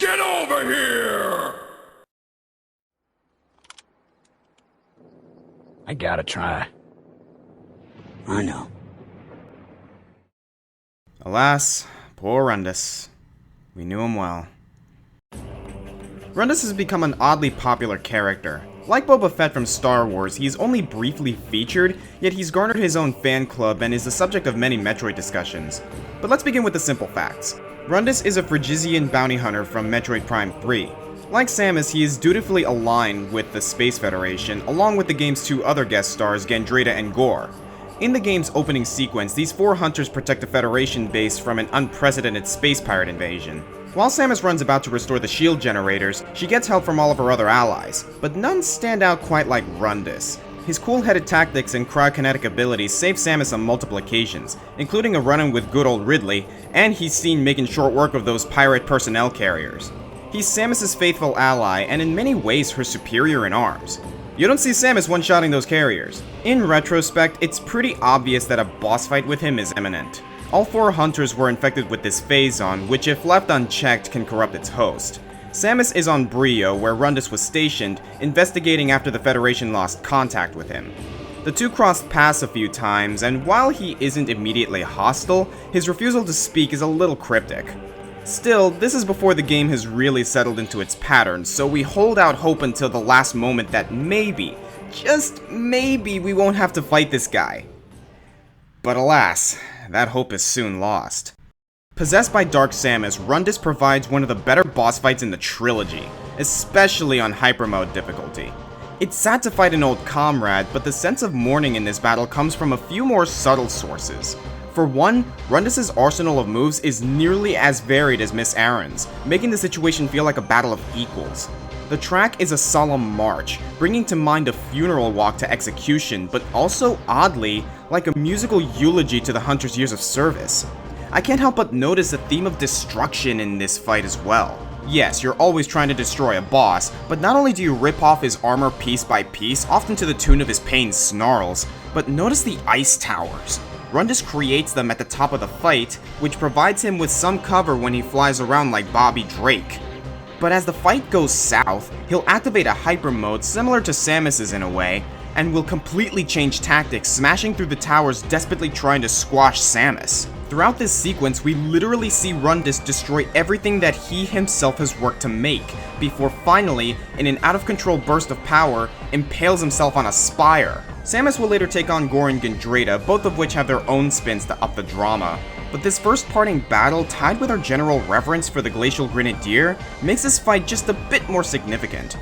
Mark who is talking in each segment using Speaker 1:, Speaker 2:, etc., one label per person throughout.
Speaker 1: Get over here!
Speaker 2: I gotta try.
Speaker 3: I know.
Speaker 4: Alas, poor Rundus. We knew him well. Rundus has become an oddly popular character. Like Boba Fett from Star Wars, he is only briefly featured, yet he's garnered his own fan club and is the subject of many Metroid discussions. But let's begin with the simple facts. Rundus is a Phrygian bounty hunter from Metroid Prime 3. Like Samus, he is dutifully aligned with the Space Federation, along with the game's two other guest stars, Gandreda and Gore. In the game's opening sequence, these four hunters protect the Federation base from an unprecedented space pirate invasion. While Samus runs about to restore the shield generators, she gets help from all of her other allies, but none stand out quite like Rundus. His cool-headed tactics and cryokinetic abilities save Samus on multiple occasions, including a run-in with good old Ridley, and he's seen making short work of those pirate personnel carriers. He's Samus's faithful ally, and in many ways her superior in arms. You don't see Samus one-shotting those carriers. In retrospect, it's pretty obvious that a boss fight with him is imminent. All four hunters were infected with this phazon, which if left unchecked can corrupt its host. Samus is on Brio, where Rundus was stationed, investigating after the Federation lost contact with him. The two crossed paths a few times, and while he isn't immediately hostile, his refusal to speak is a little cryptic. Still, this is before the game has really settled into its pattern, so we hold out hope until the last moment that maybe, just maybe, we won't have to fight this guy. But alas, that hope is soon lost. Possessed by Dark Samus, Rundus provides one of the better boss fights in the trilogy, especially on Hyper Mode difficulty. It's sad to fight an old comrade, but the sense of mourning in this battle comes from a few more subtle sources. For one, Rundus' arsenal of moves is nearly as varied as Miss Aaron's, making the situation feel like a battle of equals. The track is a solemn march, bringing to mind a funeral walk to execution, but also, oddly, like a musical eulogy to the hunter's years of service. I can't help but notice a theme of destruction in this fight as well. Yes, you're always trying to destroy a boss, but not only do you rip off his armor piece by piece, often to the tune of his pain snarls, but notice the ice towers. Rundus creates them at the top of the fight, which provides him with some cover when he flies around like Bobby Drake. But as the fight goes south, he'll activate a hyper mode similar to Samus's in a way, and will completely change tactics, smashing through the towers desperately trying to squash Samus. Throughout this sequence, we literally see Rundus destroy everything that he himself has worked to make, before finally, in an out-of-control burst of power, impales himself on a spire. Samus will later take on Gore and Gandreda, both of which have their own spins to up the drama. But this first parting battle, tied with our general reverence for the Glacial Grenadier, makes this fight just a bit more significant.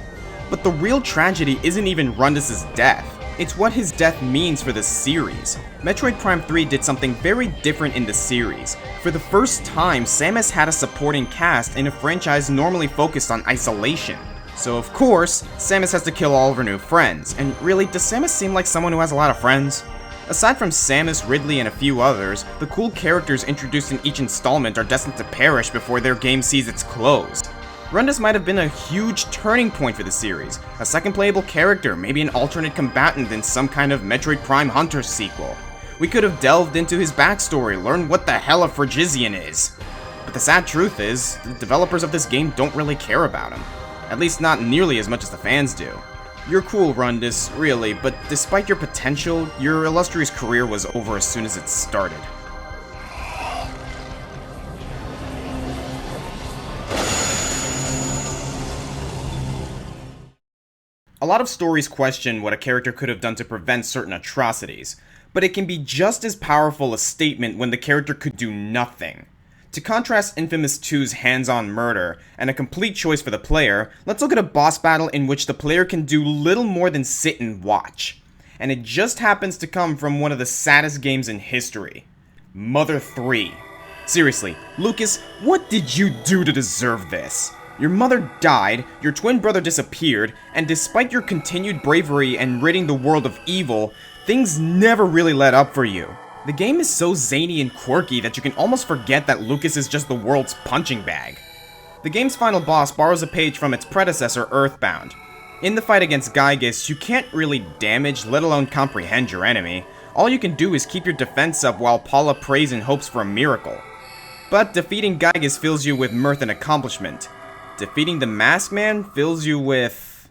Speaker 4: But the real tragedy isn't even Rundus' death. It's what his death means for the series. Metroid Prime 3 did something very different in the series. For the first time, Samus had a supporting cast in a franchise normally focused on isolation. So of course, Samus has to kill all of her new friends, and really, does Samus seem like someone who has a lot of friends? Aside from Samus, Ridley, and a few others, the cool characters introduced in each installment are destined to perish before their game sees its close. Rundus might have been a huge turning point for the series, a second playable character, maybe an alternate combatant in some kind of Metroid Prime Hunter sequel. We could have delved into his backstory, learned what the hell a Phrygian is. But the sad truth is, the developers of this game don't really care about him. At least not nearly as much as the fans do. You're cool, Rundus, really, but despite your potential, your illustrious career was over as soon as it started. A lot of stories question what a character could have done to prevent certain atrocities, but it can be just as powerful a statement when the character could do nothing. To contrast Infamous 2's hands-on murder, and a complete choice for the player, let's look at a boss battle in which the player can do little more than sit and watch. And it just happens to come from one of the saddest games in history. Mother 3. Seriously, Lucas, what did you do to deserve this? Your mother died, your twin brother disappeared, and despite your continued bravery and ridding the world of evil, things never really let up for you. The game is so zany and quirky that you can almost forget that Lucas is just the world's punching bag. The game's final boss borrows a page from its predecessor, Earthbound. In the fight against Gygus, you can't really damage, let alone comprehend your enemy. All you can do is keep your defense up while Paula prays and hopes for a miracle. But defeating Gygus fills you with mirth and accomplishment. defeating the Masked Man fills you with...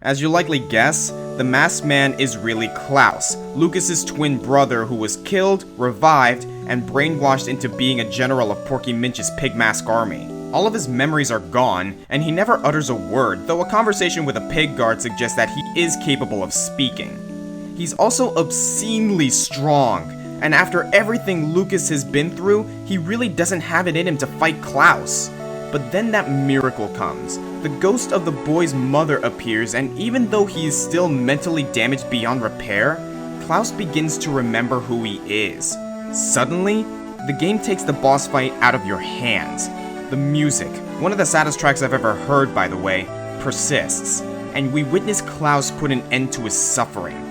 Speaker 4: As you'll likely guess, the Masked Man is really Klaus, Lucas's twin brother who was killed, revived, and brainwashed into being a general of Porky Minch's Pig Mask army. All of his memories are gone, and he never utters a word, though a conversation with a pig guard suggests that he is capable of speaking. He's also obscenely strong, and after everything Lucas has been through, he really doesn't have it in him to fight Klaus. But then that miracle comes. The ghost of the boy's mother appears, and even though he is still mentally damaged beyond repair, Klaus begins to remember who he is. Suddenly, the game takes the boss fight out of your hands. The music, one of the saddest tracks I've ever heard by the way, persists, and we witness Klaus put an end to his suffering.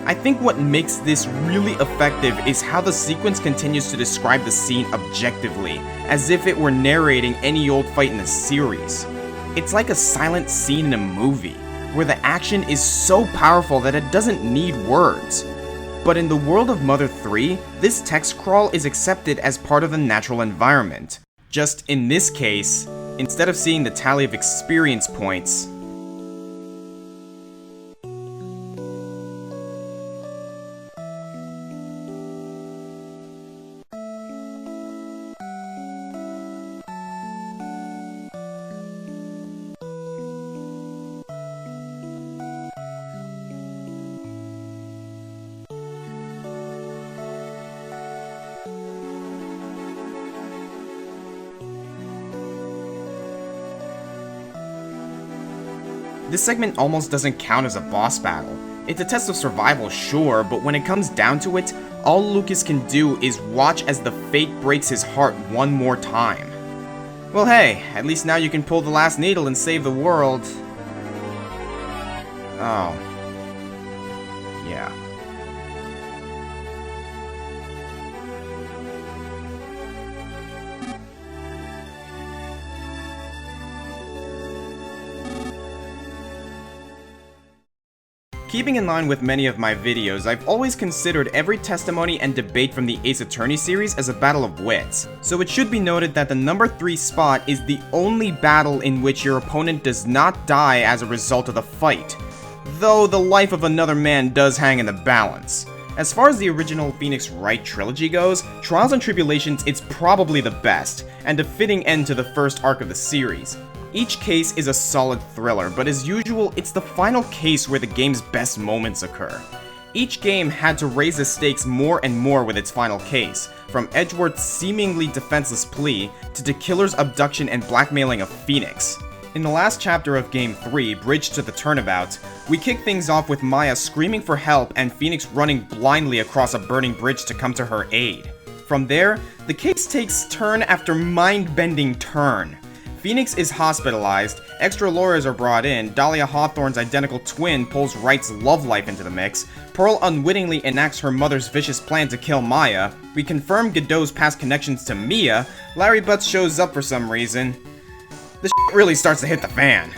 Speaker 4: I think what makes this really effective is how the sequence continues to describe the scene objectively, as if it were narrating any old fight in the series. It's like a silent scene in a movie, where the action is so powerful that it doesn't need words. But in the world of Mother 3, this text crawl is accepted as part of the natural environment. Just in this case, instead of seeing the tally of experience points, this segment almost doesn't count as a boss battle. It's a test of survival, sure, but when it comes down to it, all Lucas can do is watch as the fate breaks his heart one more time. Well hey, at least now you can pull the last needle and save the world. Oh. Yeah. Keeping in line with many of my videos, I've always considered every testimony and debate from the Ace Attorney series as a battle of wits. So it should be noted that the number 3 spot is the only battle in which your opponent does not die as a result of the fight, though the life of another man does hang in the balance. As far as the original Phoenix Wright trilogy goes, Trials and Tribulations is probably the best, and a fitting end to the first arc of the series. Each case is a solid thriller, but as usual, it's the final case where the game's best moments occur. Each game had to raise the stakes more and more with its final case, from Edgeworth's seemingly defenseless plea to the killer's abduction and blackmailing of Phoenix. In the last chapter of Game 3, Bridge to the Turnabout, we kick things off with Maya screaming for help and Phoenix running blindly across a burning bridge to come to her aid. From there, the case takes turn after mind-bending turn. Phoenix is hospitalized, extra lawyers are brought in, Dahlia Hawthorne's identical twin pulls Wright's love life into the mix, Pearl unwittingly enacts her mother's vicious plan to kill Maya, we confirm Godot's past connections to Mia, Larry Butts shows up for some reason. The shit really starts to hit the fan.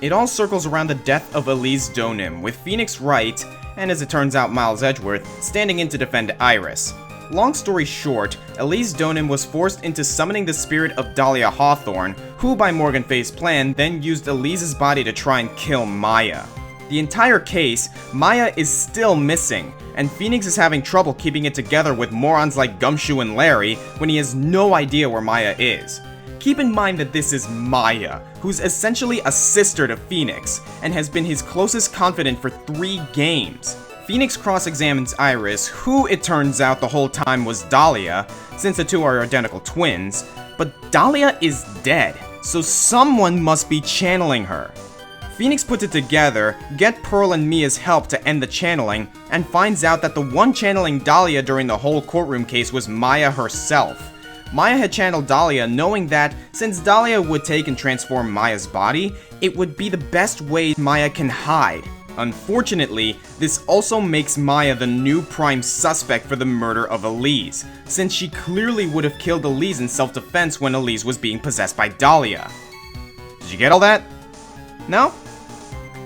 Speaker 4: It all circles around the death of Elise Donim, with Phoenix Wright, and as it turns out Miles Edgeworth, standing in to defend Iris. Long story short, Elise Donim was forced into summoning the spirit of Dahlia Hawthorne, who by Morgan Fay's plan then used Elise's body to try and kill Maya. The entire case, Maya is still missing, and Phoenix is having trouble keeping it together with morons like Gumshoe and Larry when he has no idea where Maya is. Keep in mind that this is Maya, who's essentially a sister to Phoenix, and has been his closest confidant for 3 games. Phoenix cross-examines Iris, who it turns out the whole time was Dahlia, since the two are identical twins, but Dahlia is dead, so someone must be channeling her. Phoenix puts it together, gets Pearl and Mia's help to end the channeling, and finds out that the one channeling Dahlia during the whole courtroom case was Maya herself. Maya had channeled Dahlia knowing that, since Dahlia would take and transform Maya's body, it would be the best way Maya can hide. Unfortunately, this also makes Maya the new prime suspect for the murder of Elise, since she clearly would have killed Elise in self-defense when Elise was being possessed by Dahlia. Did you get all that? No?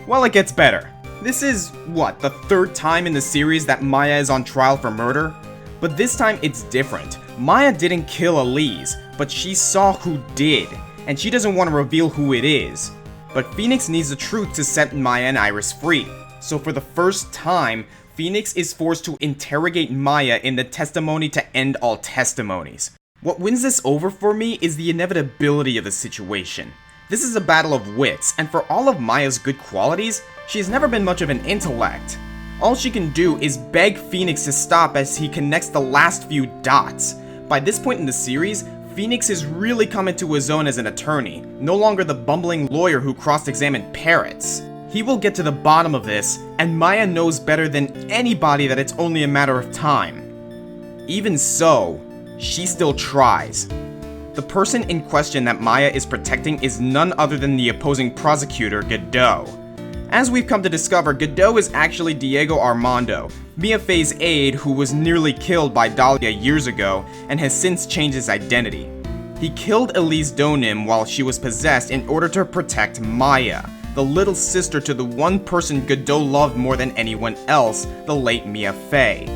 Speaker 4: Well, it gets better. This is, what, the 3rd time in the series that Maya is on trial for murder? But this time it's different. Maya didn't kill Elise, but she saw who did, and she doesn't want to reveal who it is. But Phoenix needs the truth to set Maya and Iris free. So for the first time, Phoenix is forced to interrogate Maya in the testimony to end all testimonies. What wins this over for me is the inevitability of the situation. This is a battle of wits, and for all of Maya's good qualities, she has never been much of an intellect. All she can do is beg Phoenix to stop as he connects the last few dots. By this point in the series, Phoenix has really come into his own as an attorney, no longer the bumbling lawyer who cross-examined parrots. He will get to the bottom of this, and Maya knows better than anybody that it's only a matter of time. Even so, she still tries. The person in question that Maya is protecting is none other than the opposing prosecutor, Godot. As we've come to discover, Godot is actually Diego Armando, Mia Fey's aide who was nearly killed by Dahlia years ago and has since changed his identity. He killed Elise Donim while she was possessed in order to protect Maya, the little sister to the one person Godot loved more than anyone else, the late Mia Fey.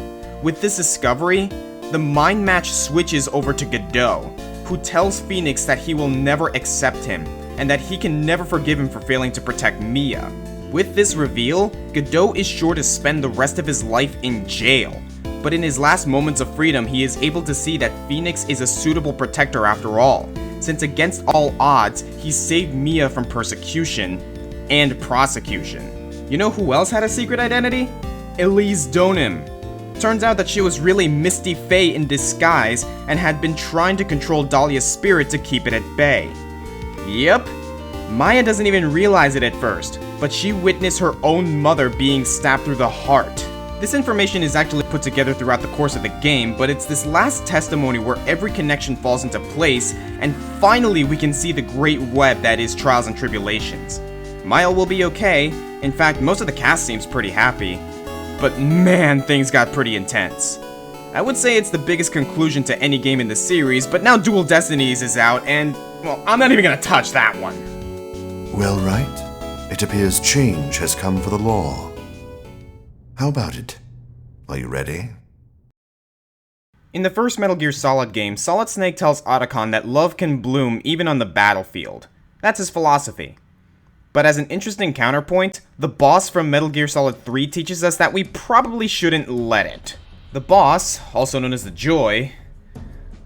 Speaker 4: With this discovery, the mind match switches over to Godot, who tells Phoenix that he will never accept him, and that he can never forgive him for failing to protect Mia. With this reveal, Godot is sure to spend the rest of his life in jail, but in his last moments of freedom he is able to see that Phoenix is a suitable protector after all, since against all odds, he saved Mia from persecution and prosecution. You know who else had a secret identity? Elise Donim. Turns out that she was really Misty Fey in disguise and had been trying to control Dahlia's spirit to keep it at bay. Yep, Maya doesn't even realize it at first, but she witnessed her own mother being stabbed through the heart. This information is actually put together throughout the course of the game, but it's this last testimony where every connection falls into place, and finally we can see the great web that is Trials and Tribulations. Maya will be okay. In fact, most of the cast seems pretty happy. But man, things got pretty intense. I would say it's the biggest conclusion to any game in the series, but now Dual Destinies is out, and, well, I'm not even gonna touch that one.
Speaker 1: Well, Wright, it appears change has come for the law. How about it? Are you ready?
Speaker 4: In the first Metal Gear Solid game, Solid Snake tells Otacon that love can bloom even on the battlefield. That's his philosophy. But as an interesting counterpoint, the boss from Metal Gear Solid 3 teaches us that we probably shouldn't let it. The boss, also known as the Joy,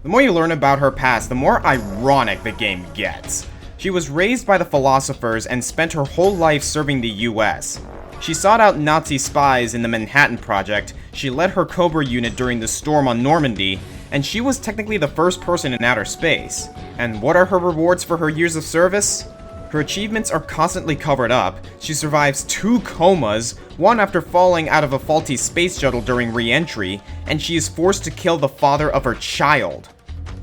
Speaker 4: the more you learn about her past, the more ironic the game gets. She was raised by the philosophers and spent her whole life serving the US. She sought out Nazi spies in the Manhattan Project, she led her Cobra unit during the storm on Normandy, and she was technically the first person in outer space. And what are her rewards for her years of service? Her achievements are constantly covered up. She survives 2 comas, one after falling out of a faulty space shuttle during re-entry, and she is forced to kill the father of her child.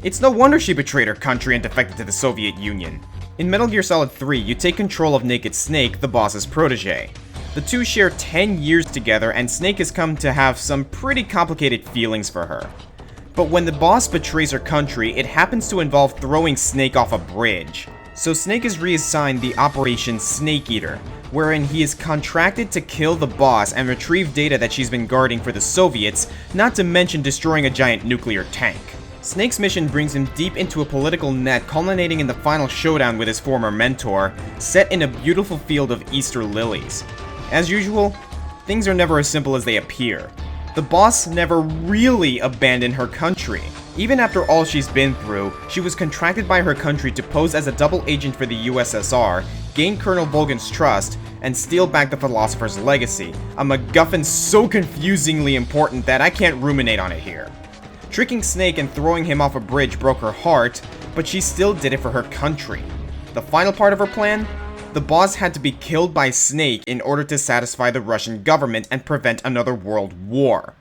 Speaker 4: It's no wonder she betrayed her country and defected to the Soviet Union. In Metal Gear Solid 3, you take control of Naked Snake, the boss's protege. The two share 10 years together, and Snake has come to have some pretty complicated feelings for her. But when the boss betrays her country, it happens to involve throwing Snake off a bridge. So Snake is reassigned the Operation Snake Eater, wherein he is contracted to kill the boss and retrieve data that she's been guarding for the Soviets, not to mention destroying a giant nuclear tank. Snake's mission brings him deep into a political net, culminating in the final showdown with his former mentor, set in a beautiful field of Easter lilies. As usual, things are never as simple as they appear. The boss never really abandoned her country. Even after all she's been through, she was contracted by her country to pose as a double agent for the USSR, gain Colonel Volgan's trust, and steal back the Philosopher's legacy, a MacGuffin so confusingly important that I can't ruminate on it here. Tricking Snake and throwing him off a bridge broke her heart, but she still did it for her country. The final part of her plan? The boss had to be killed by Snake in order to satisfy the Russian government and prevent another world war.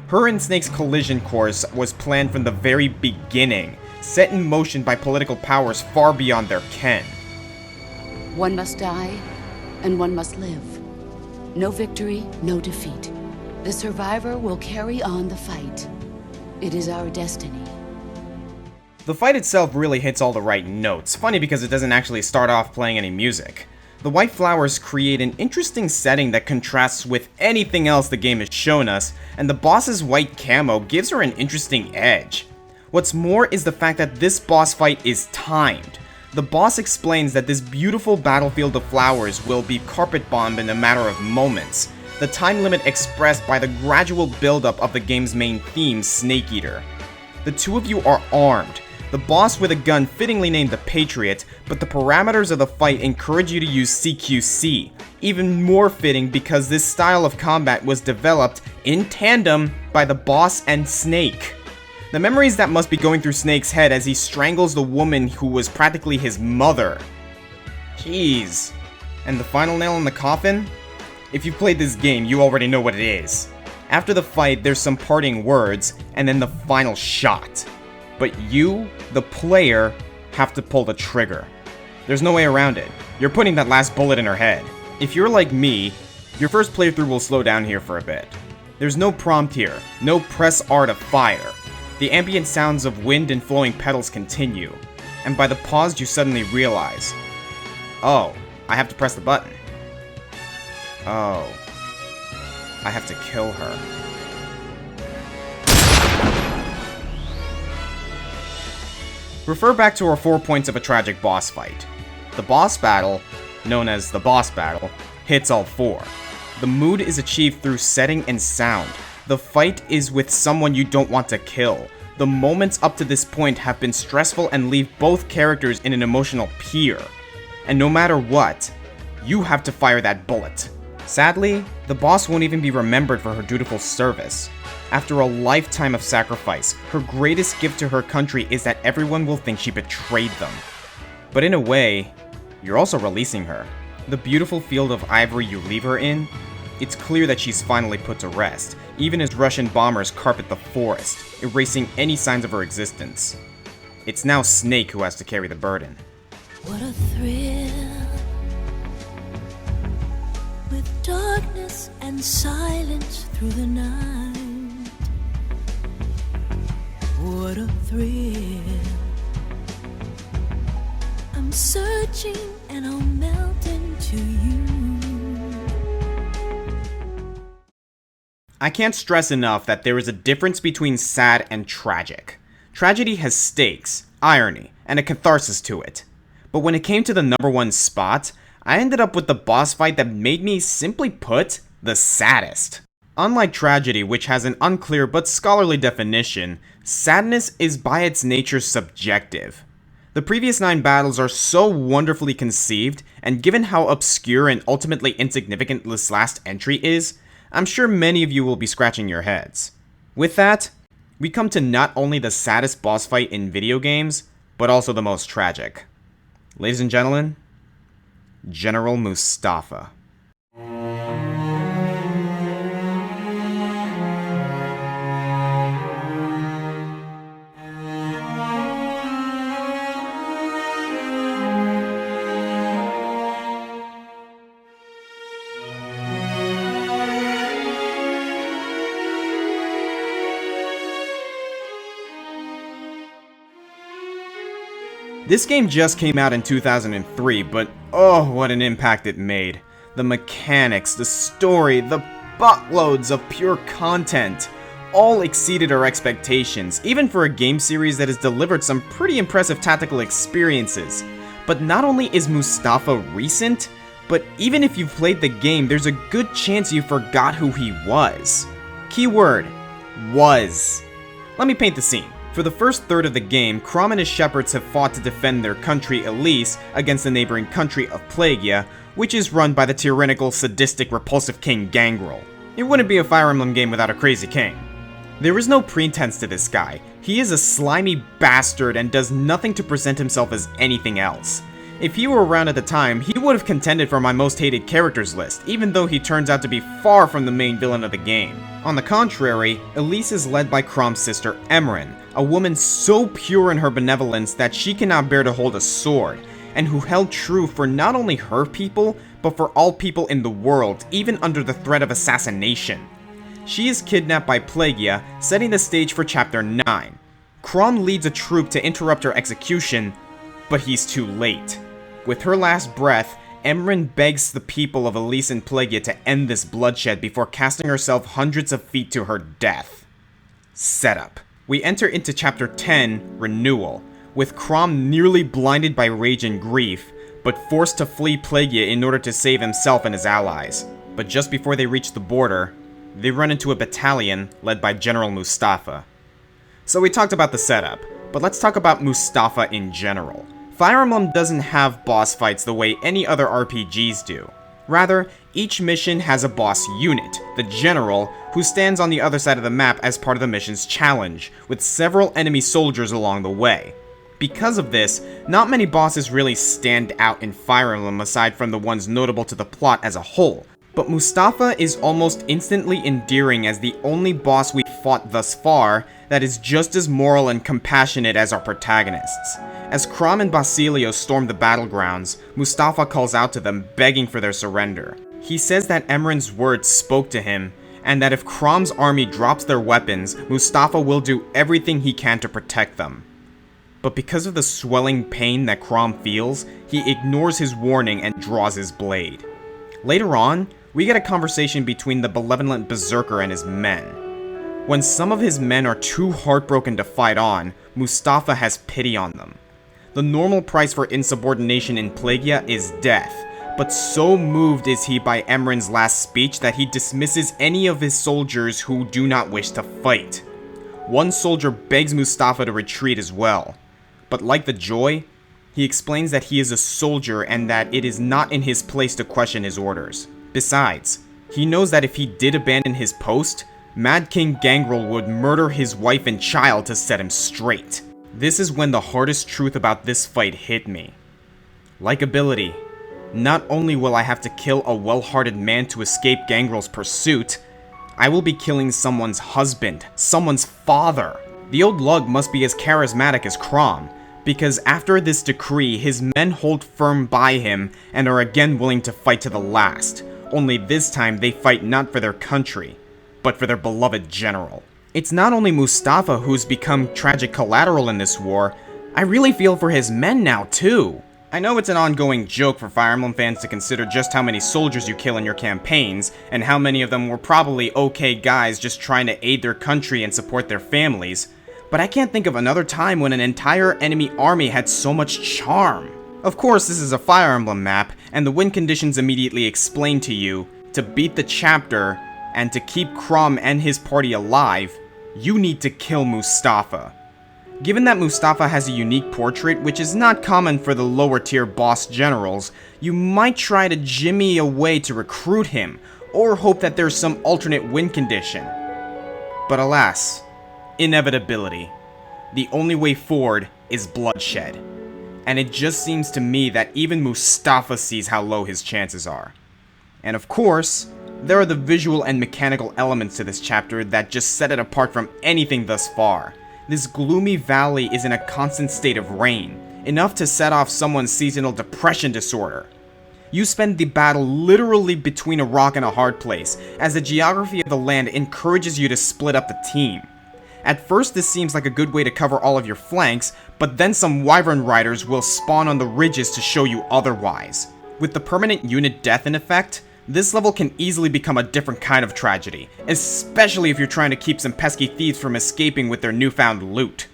Speaker 4: Her and Snake's collision course was planned from the very beginning, set in motion by political powers far beyond their ken.
Speaker 2: One must die, and one must live. No victory, no defeat. The survivor will carry on the fight. It is our destiny.
Speaker 4: The fight itself really hits all the right notes, funny because it doesn't actually start off playing any music. The white flowers create an interesting setting that contrasts with anything else the game has shown us, and the boss's white camo gives her an interesting edge. What's more is the fact that this boss fight is timed. The boss explains that this beautiful battlefield of flowers will be carpet bombed in a matter of moments, the time limit expressed by the gradual buildup of the game's main theme, Snake Eater. The two of you are armed, the boss with a gun fittingly named the Patriot, but the parameters of the fight encourage you to use CQC, even more fitting because this style of combat was developed in tandem by the boss and Snake. The memories that must be going through Snake's head as he strangles the woman who was practically his mother. Jeez. And the final nail in the coffin? If you've played this game, you already know what it is. After the fight, there's some parting words, and then the final shot. But you, the player, have to pull the trigger. There's no way around it. You're putting that last bullet in her head. If you're like me, your first playthrough will slow down here for a bit. There's no prompt here, no press R to fire. The ambient sounds of wind and flowing petals continue, and by the pause you suddenly realize, oh, I have to press the button. Oh, I have to kill her. Refer back to our 4 points of a tragic boss fight. The boss battle, known as the boss battle, hits all 4. The mood is achieved through setting and sound. The fight is with someone you don't want to kill. The moments up to this point have been stressful and leave both characters in an emotional pier. And no matter what, you have to fire that bullet. Sadly, the boss won't even be remembered for her dutiful service. After a lifetime of sacrifice, her greatest gift to her country is that everyone will think she betrayed them. But in a way, you're also releasing her. The beautiful field of ivory you leave her in, it's clear that she's finally put to rest, even as Russian bombers carpet the forest, erasing any signs of her existence. It's now Snake who has to carry the burden.
Speaker 5: What a thrill, with darkness and silence through the night. What a thrill, I'm searching and I'll melt into you.
Speaker 4: I can't stress enough that there is a difference between sad and tragic. Tragedy has stakes, irony, and a catharsis to it. But when it came to the number 1 spot, I ended up with the boss fight that made me, simply put, the saddest. Unlike tragedy, which has an unclear but scholarly definition, sadness is by its nature subjective. The previous 9 battles are so wonderfully conceived, and given how obscure and ultimately insignificant this last entry is, I'm sure many of you will be scratching your heads. With that, we come to not only the saddest boss fight in video games, but also the most tragic. Ladies and gentlemen, General Mustafa. This game just came out in 2003, but oh, what an impact it made. The mechanics, the story, the buttloads of pure content, all exceeded our expectations, even for a game series that has delivered some pretty impressive tactical experiences. But not only is Mustafa recent, but even if you've played the game, there's a good chance you forgot who he was. Keyword, was. Let me paint the scene. For the first third of the game, Crom and his shepherds have fought to defend their country, Elise, against the neighboring country of Plagia, which is run by the tyrannical, sadistic, repulsive King Gangrel. It wouldn't be a Fire Emblem game without a crazy king. There is no pretense to this guy. He is a slimy bastard and does nothing to present himself as anything else. If he were around at the time, he would have contended for my most hated characters list, even though he turns out to be far from the main villain of the game. On the contrary, Elise is led by Crom's sister Emryn, a woman so pure in her benevolence that she cannot bear to hold a sword, and who held true for not only her people, but for all people in the world, even under the threat of assassination. She is kidnapped by Plagia, setting the stage for Chapter 9. Crom leads a troop to interrupt her execution, but he's too late. With her last breath, Emryn begs the people of Elise and Plagia to end this bloodshed before casting herself hundreds of feet to her death. Setup. We enter into Chapter 10, Renewal, with Crom nearly blinded by rage and grief, but forced to flee Plagia in order to save himself and his allies. But just before they reach the border, they run into a battalion led by General Mustafa. So we talked about the setup, but let's talk about Mustafa in general. Fire Emblem doesn't have boss fights the way any other RPGs do. Rather, each mission has a boss unit, the General, who stands on the other side of the map as part of the mission's challenge, with several enemy soldiers along the way. Because of this, not many bosses really stand out in Fire Emblem aside from the ones notable to the plot as a whole, but Mustafa is almost instantly endearing as the only boss we've fought thus far that is just as moral and compassionate as our protagonists. As Crom and Basilio storm the battlegrounds, Mustafa calls out to them, begging for their surrender. He says that Emran's words spoke to him, and that if Crom's army drops their weapons, Mustafa will do everything he can to protect them. But because of the swelling pain that Crom feels, he ignores his warning and draws his blade. Later on, we get a conversation between the benevolent berserker and his men. When some of his men are too heartbroken to fight on, Mustafa has pity on them. The normal price for insubordination in Plagia is death, but so moved is he by Emran's last speech that he dismisses any of his soldiers who do not wish to fight. One soldier begs Mustafa to retreat as well, but like the Joy, he explains that he is a soldier and that it is not in his place to question his orders. Besides, he knows that if he did abandon his post, Mad King Gangrel would murder his wife and child to set him straight. This is when the hardest truth about this fight hit me. Likability. Not only will I have to kill a well-hearted man to escape Gangrel's pursuit, I will be killing someone's husband, someone's father. The old lug must be as charismatic as Crom, because after this decree, his men hold firm by him and are again willing to fight to the last. Only this time they fight not for their country, but for their beloved general. It's not only Mustafa who's become tragic collateral in this war, I really feel for his men now too. I know it's an ongoing joke for Fire Emblem fans to consider just how many soldiers you kill in your campaigns, and how many of them were probably okay guys just trying to aid their country and support their families, but I can't think of another time when an entire enemy army had so much charm. Of course, this is a Fire Emblem map, and the win conditions immediately explain to you, to beat the chapter, and to keep Crom and his party alive, you need to kill Mustafa. Given that Mustafa has a unique portrait which is not common for the lower tier boss generals, you might try to jimmy a way to recruit him, or hope that there's some alternate win condition. But alas, inevitability. The only way forward is bloodshed. And it just seems to me that even Mustafa sees how low his chances are. And of course, there are the visual and mechanical elements to this chapter that just set it apart from anything thus far. This gloomy valley is in a constant state of rain, enough to set off someone's seasonal depression disorder. You spend the battle literally between a rock and a hard place, as the geography of the land encourages you to split up the team. At first this seems like a good way to cover all of your flanks, but then some wyvern riders will spawn on the ridges to show you otherwise. With the permanent unit death in effect, this level can easily become a different kind of tragedy, especially if you're trying to keep some pesky thieves from escaping with their newfound loot.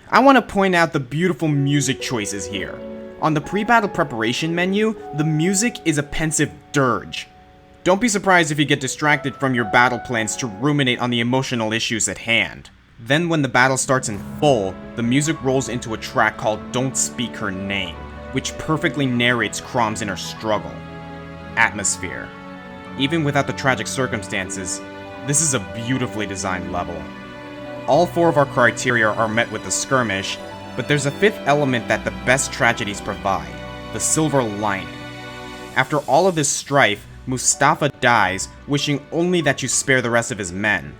Speaker 4: I want to point out the beautiful music choices here. On the pre-battle preparation menu, the music is a pensive dirge. Don't be surprised if you get distracted from your battle plans to ruminate on the emotional issues at hand. Then when the battle starts in full, the music rolls into a track called Don't Speak Her Name, which perfectly narrates Crom's inner struggle. Atmosphere. Even without the tragic circumstances, this is a beautifully designed level. All four of our criteria are met with the skirmish, but there's a fifth element that the best tragedies provide, the silver lining. After all of this strife, Mustafa dies, wishing only that you spare the rest of his men.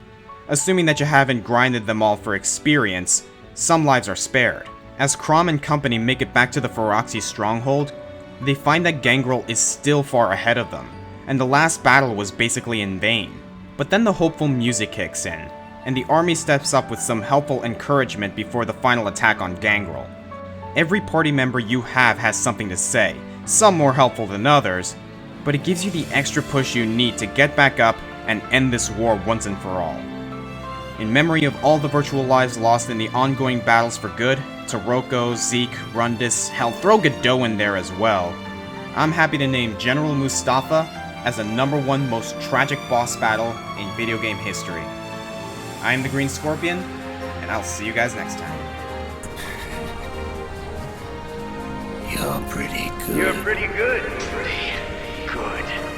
Speaker 4: Assuming that you haven't grinded them all for experience, some lives are spared. As Crom and company make it back to the Phyroxy stronghold, they find that Gangrel is still far ahead of them, and the last battle was basically in vain. But then the hopeful music kicks in, and the army steps up with some helpful encouragement before the final attack on Gangrel. Every party member you have has something to say, some more helpful than others, but it gives you the extra push you need to get back up and end this war once and for all. In memory of all the virtual lives lost in the ongoing battles for good, Taroko, Zeke, Rundis, hell, throw Godot in there as well, I'm happy to name General Mustafa as the #1 most tragic boss battle in video game history. I am the Green Scorpion, and I'll see you guys next time.
Speaker 3: You're pretty good.
Speaker 6: You're pretty good. Pretty good.